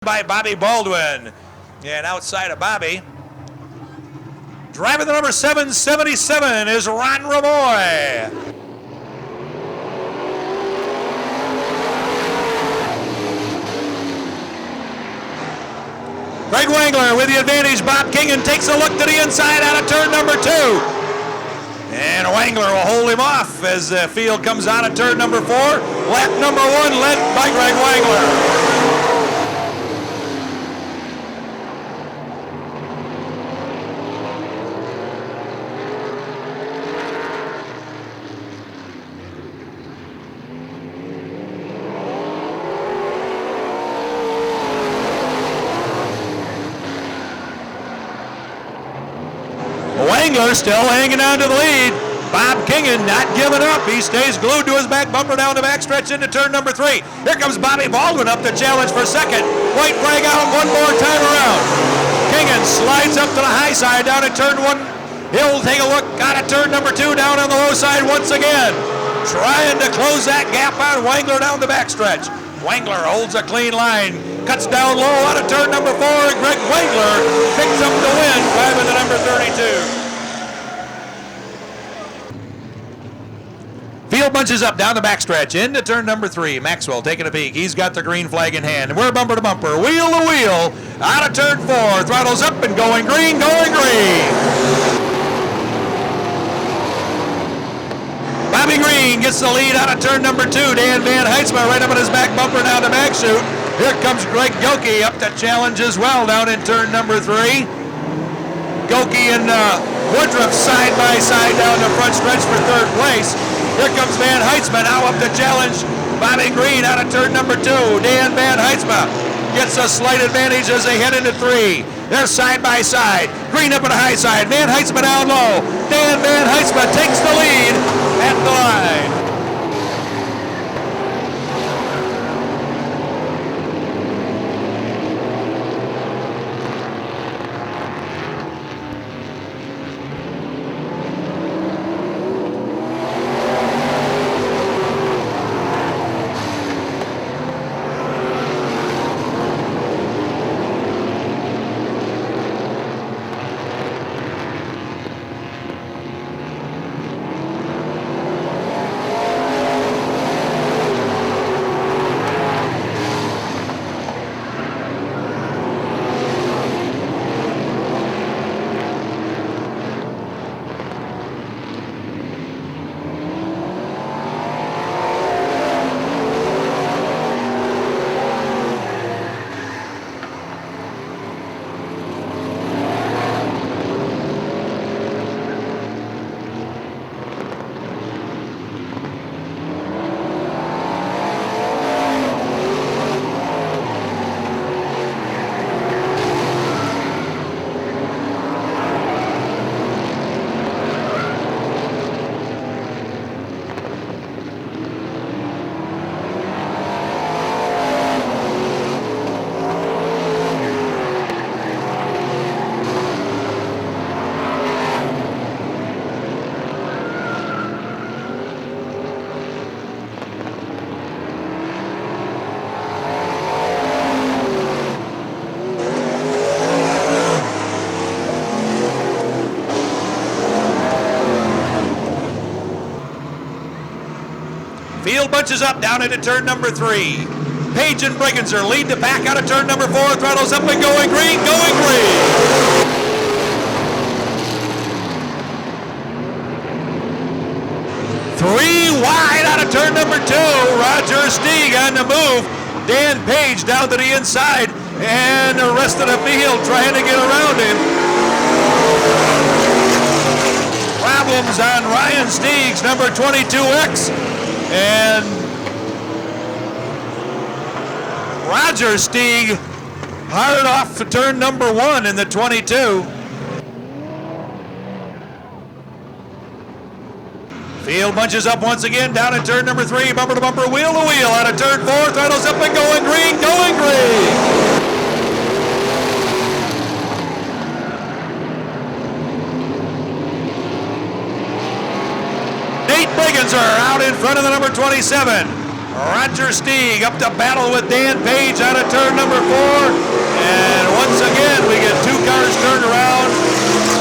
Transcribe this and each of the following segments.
by Bobby Baldwin. And outside of Bobby, driving the number 777 is Ron Ramoy. Greg Wangler with the advantage. Bob Kingan takes a look to the inside out of turn number 2. And Wangler will hold him off as the field comes out of turn number 4. Lap number 1 led by Greg Wangler. Wangler still hanging on to the lead. Bob Kingan not giving up. He stays glued to his back bumper down the backstretch into turn number 3. Here comes Bobby Baldwin up to challenge for second. White flag out one more time around. Kingan slides up to the high side down at turn 1. He'll take a look out at turn number 2 down on the low side once again. Trying to close that gap on Wangler down the backstretch. Wangler holds a clean line. Cuts down low out of turn number 4. Greg Wangler picks up the win, driving the number 32. Field bunches up down the backstretch into turn number 3. Maxwell taking a peek. He's got the green flag in hand. And we're bumper to bumper, wheel to wheel, out of turn 4. Throttles up and going green, going green. Bobby Green gets the lead out of turn number 2. Dan Van Heitzma right up on his back bumper down the back chute. Here comes Greg Gilkey up to challenge as well down in turn number 3. Gilkey and Woodruff side by side down the front stretch for third place. Here comes Van Heitzma now up to challenge Bobby Green out of turn number 2. Dan Van Heitzma gets a slight advantage as they head into 3. They're side by side. Green up on the high side. Van Heitzma down low. Dan Van Heitzma takes the lead at the line. Field bunches up down into turn number 3. Page and Brigginser lead the pack out of turn number 4. Throttles up and going green, going green. 3 wide out of turn number 2. Roger Stieg on the move. Dan Page down to the inside, and the rest of the field trying to get around him. Problems on Ryan Stieg's number 22X. And Roger Stieg hard off to turn number 1 in the 22. Field bunches up once again down at turn number 3. Bumper to bumper, wheel to wheel out of turn 4. Throttles up and going green, going green. Brigginser out in front of the number 27. Roger Stieg up to battle with Dan Page out of turn number 4. And once again, we get 2 cars turned around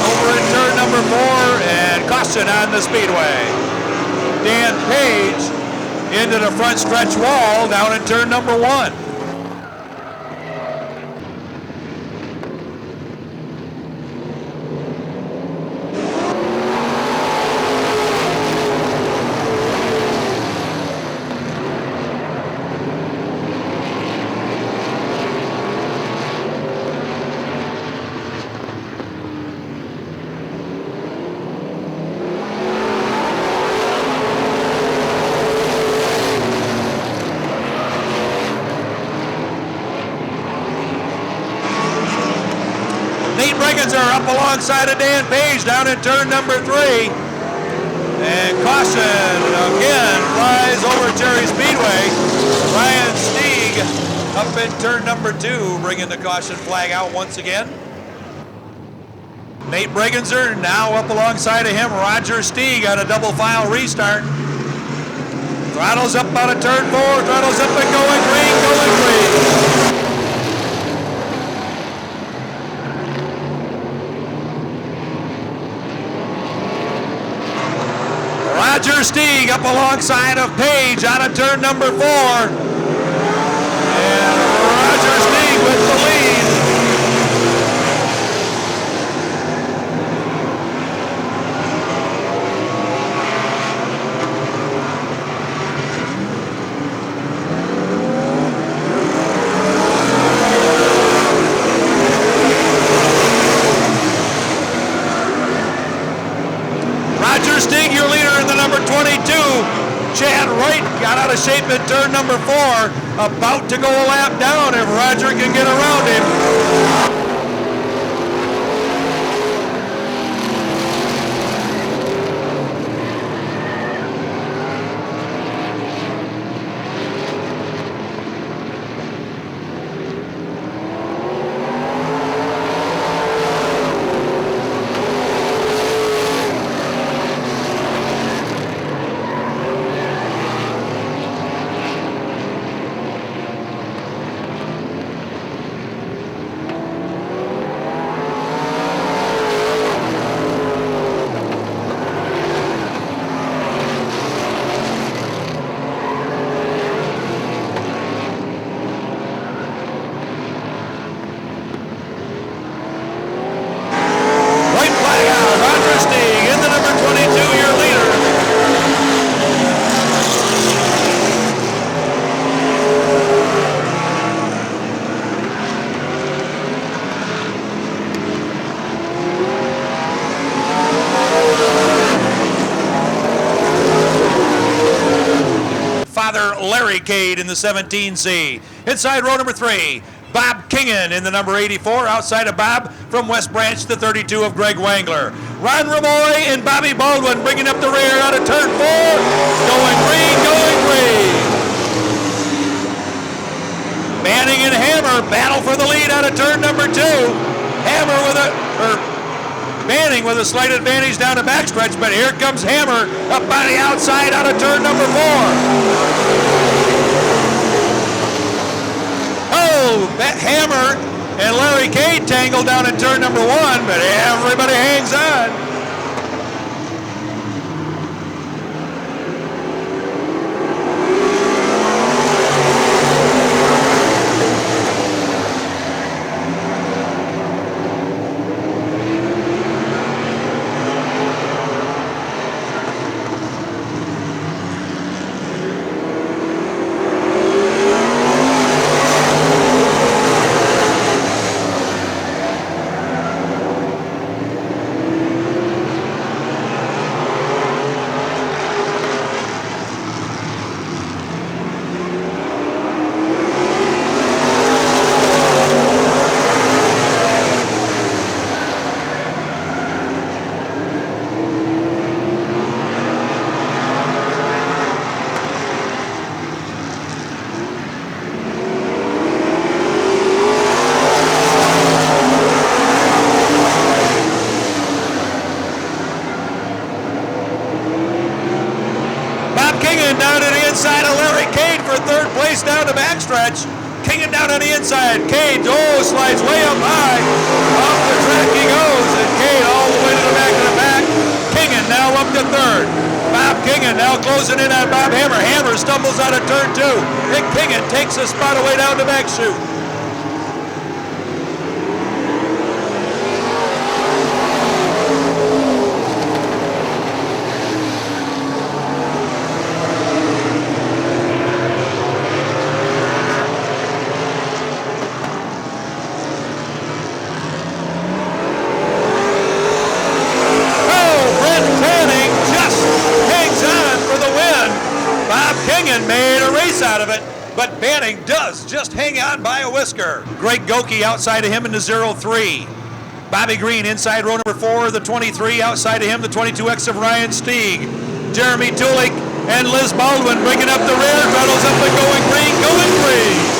over in turn number 4 and caution on the speedway. Dan Page into the front stretch wall down in turn number 1. Are up alongside of Dan Page down in turn number 3. And caution again flies over Cherry Speedway. Ryan Stieg up in turn number 2, bringing the caution flag out once again. Nate Bregenzer now up alongside of him. Roger Stieg on a double file restart. Throttles up out of turn 4, throttles up and going green, going green. Roger Stieg up alongside of Page out of turn number 4. And Roger Stieg with the lead. Roger Stieg, your leader in the number 22. Chad Wright got out of shape in turn number 4. About to go a lap down if Roger can get around him. Larry Cade in the 17C. Inside row number 3, Bob Kingen in the number 84. Outside of Bob from West Branch, the 32 of Greg Wangler. Ron Ramoy and Bobby Baldwin bringing up the rear out of turn 4. Going green, going green. Manning and Hammer battle for the lead out of turn number 2. Hammer with Manning with a slight advantage down the backstretch, but here comes Hammer up by the outside out of turn number 4. Oh, Hammer and Larry Cade tangle down in turn number 1, but everybody hangs on. on the inside. Cade, slides way up high. Off the track he goes, and Cade all the way to the back of the pack. Kingan now up to third. Bob Kingan now closing in on Bob Hammer. Hammer stumbles out of turn two. And Kingan takes a spot away down the back chute. Made a race out of it, but Banning does just hang on by a whisker. Greg Goki outside of him in the 0-3. Bobby Green inside row number 4, the 23. Outside of him, the 22X of Ryan Stieg. Jeremy Tulik and Liz Baldwin bringing up the rear. Treadles up and going green, going green.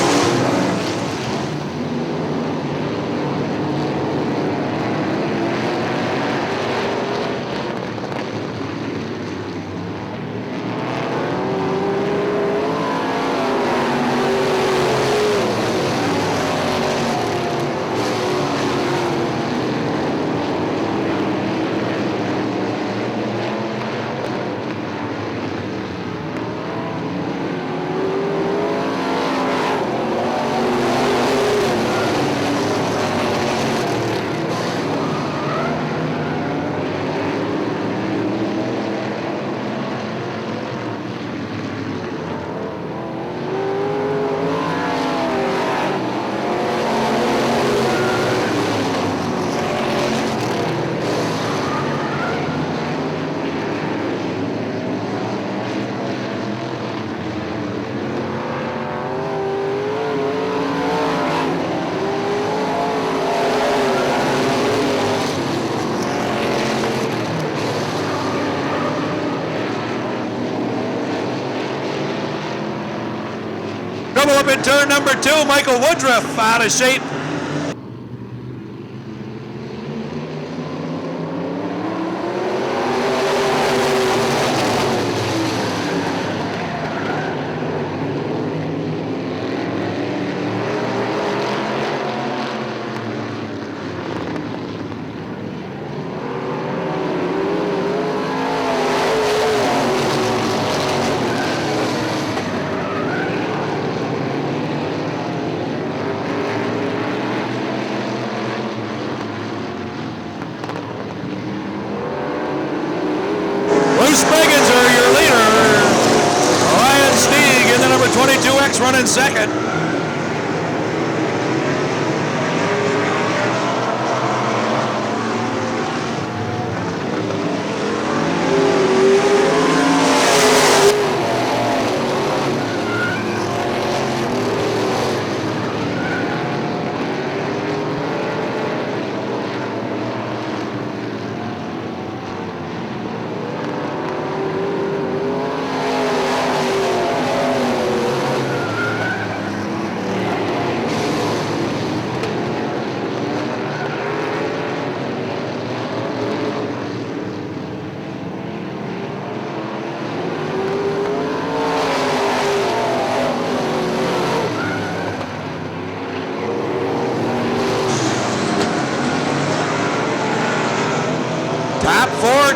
Trouble up in turn number 2. Michael Woodruff out of shape. Your leader, Ryan Stieg in the number 22X running second.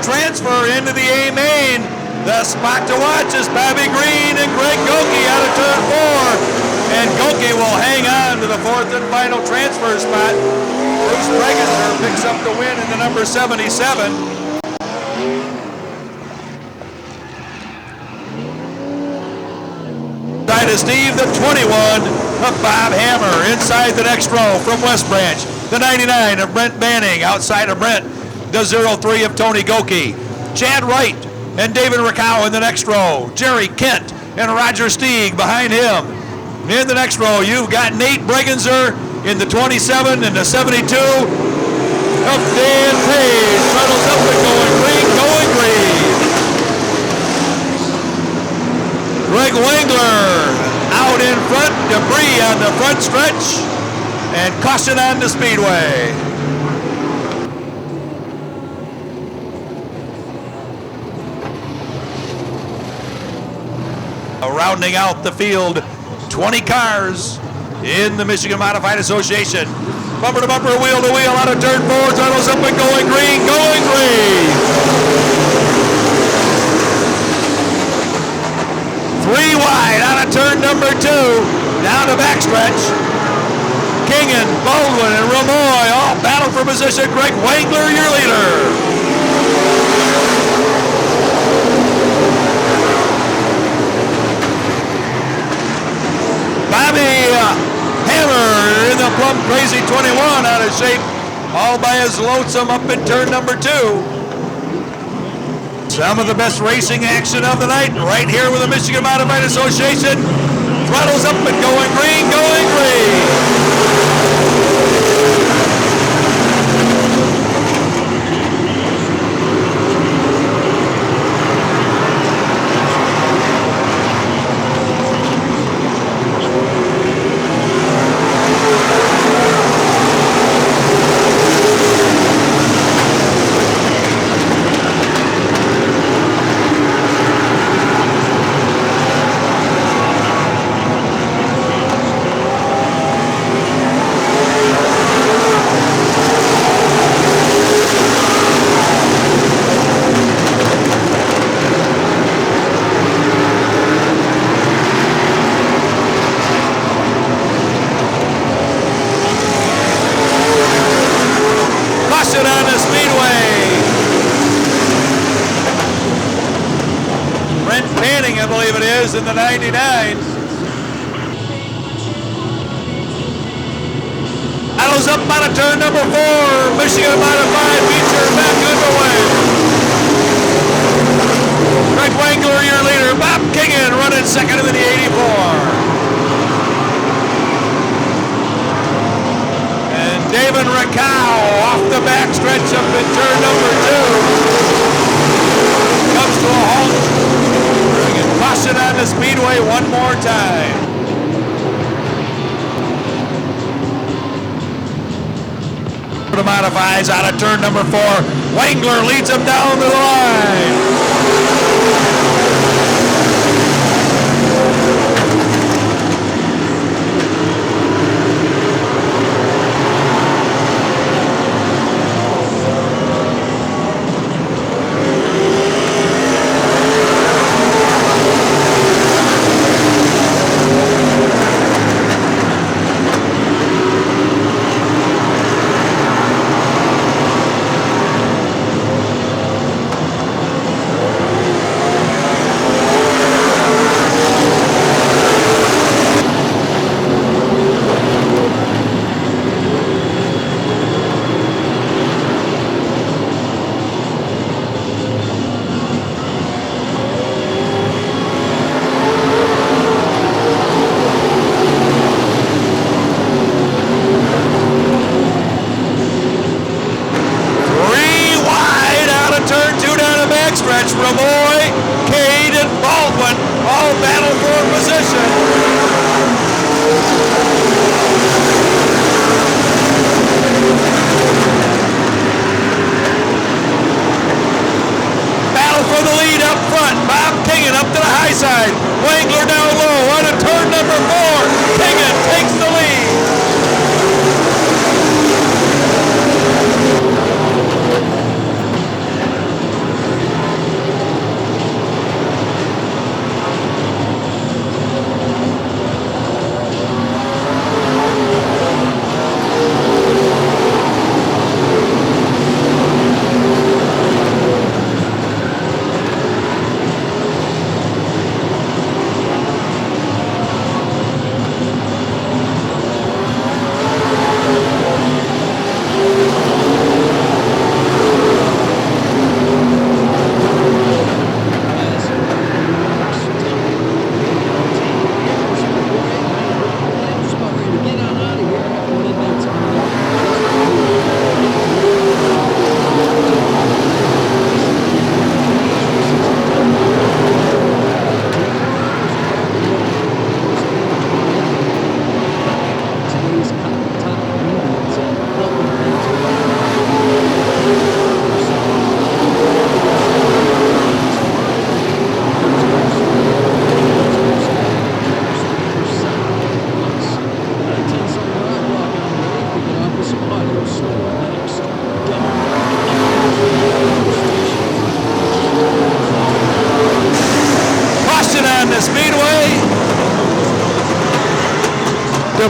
Transfer into the A main. The spot to watch is Bobby Green and Greg Goki out of turn 4. And Goki will hang on to the 4th and final transfer spot. Bruce Bregenzer picks up the win in the number 77. Side of Steve, the 21 of Bob Hammer. Inside the next row from West Branch, the 99 of Brent Banning. Outside of Brent, the 0-3 of Tony Goki. Chad Wright and David Rickow in the next row. Jerry Kent and Roger Stieg behind him. In the next row, you've got Nate Bregenzer in the 27 and the 72 of Dan Page. Treadles up and going green, going green. Greg Wengler out in front, debris on the front stretch, and caution on the speedway. Rounding out the field, 20 cars in the Michigan Modified Association. Bumper to bumper, wheel to wheel, out of turn 4, throttles up and going green, going green. 3 wide out of turn number 2, down to backstretch. Kingen, Baldwin, and Ramoy all battle for position. Greg Wangler, your leader. Bobby Hammer in the Plum Crazy 21 out of shape, all by his lonesome up in turn number 2. Some of the best racing action of the night right here with the Michigan Modified Association. Throttles up and going green, going green. On the Speedway. Brent Panning, I believe it is, in the 99. Battles up out of turn number 4. Michigan Modified feature back underway. Greg Wangler, your leader. Bob Kingen running second in the 84. David Rakow off the backstretch up in turn number 2. Comes to a halt. Bringing caution on the Speedway one more time. The modifies out of turn number 4. Wangler leads him down the line. Ramoy, Cade, and Baldwin all battle for position. Battle for the lead up front. Bob Kingen up to the high side. Wangler down low on a turn number 4. Kingen takes the lead.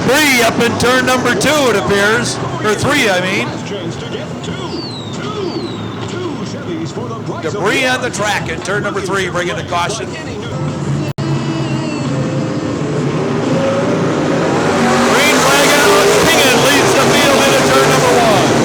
debris up in turn number 2, it appears. Or 3, I mean. Debris on the track in turn number 3, bringing the caution. Green flag out. Kingen leads the field into turn number 1.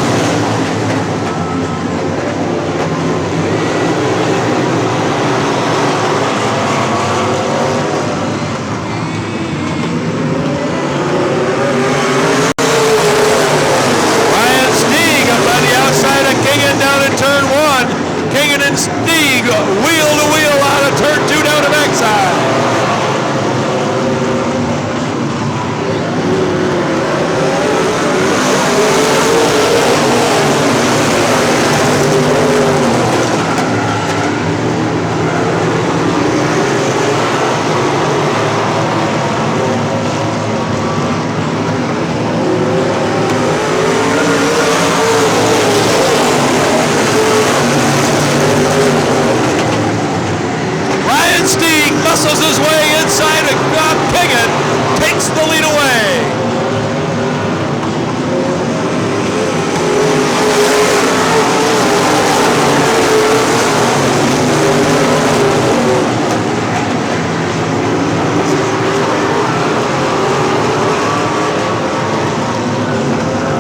Down in turn 1, Kingen and Stieg wheel to wheel out of turn 2 down to backside. Muscles his way inside of Kingen, takes the lead away.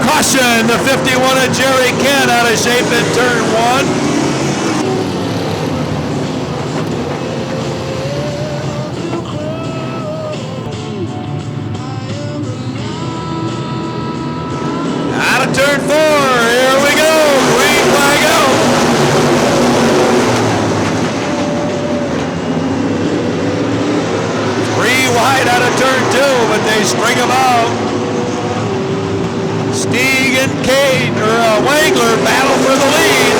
Caution, the 51 of Jerry Kent out of shape in turn 1. Turn 4, here we go, green flag out. Three wide out of turn 2, but they string them out. Stieg and Wangler battle for the lead.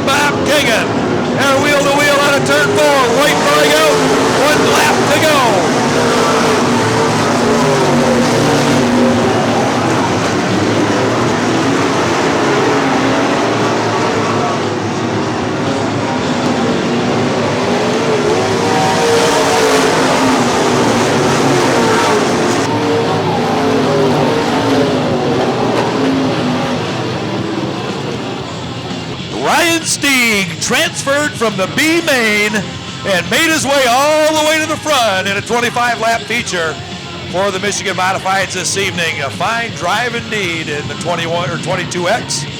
Bob Kingen. They're wheel to wheel out of turn 4. White flag out. 1 lap to go. Stieg transferred from the B main and made his way all the way to the front in a 25-lap feature for the Michigan Modifieds this evening. A fine drive indeed in the 21 or 22X.